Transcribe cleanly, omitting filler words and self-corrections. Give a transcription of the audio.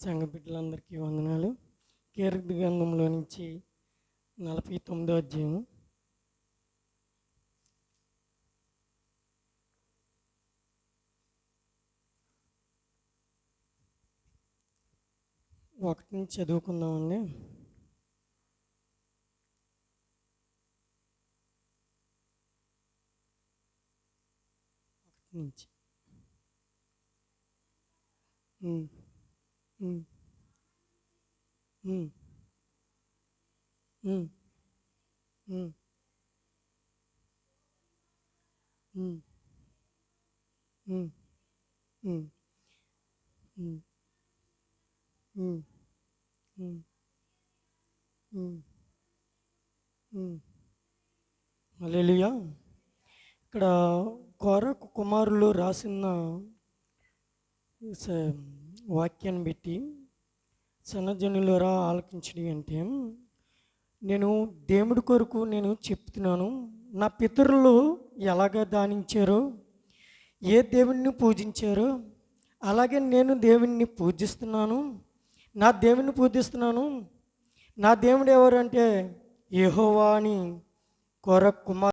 సంఘ బిడ్డలందరికీ వందనాలు. కీర్తి గ్రంథంలో నుంచి 49వ అధ్యాయం. ఒకటి నుంచి చదువుకుందామండి. ఒకటి నుంచి ఉమ్, ఉమ్, ఉమ్, ఉమ్, ఉమ్, ఉమ్, ఉమ్, ఉమ్, ఉమ్, ఉమ్, ఉమ్, ఉమ్, ఉమ్. హల్లెలూయా. ఇక్కడ కోరహు కుమారులు రాసిన స- వాక్యాన్ని బట్టి సన్నజనులరా ఆలకించడి అంటే, నేను దేవుడి కొరకు నేను చెప్తున్నాను. నా పితరులు ఎలాగ దానించారో, ఏ దేవుణ్ణి పూజించారో అలాగే నేను దేవుణ్ణి పూజిస్తున్నాను. నా దేవుణ్ణి పూజిస్తున్నాను. నా దేవుడు ఎవరు అంటే యెహోవా అని కోరహు కుమార్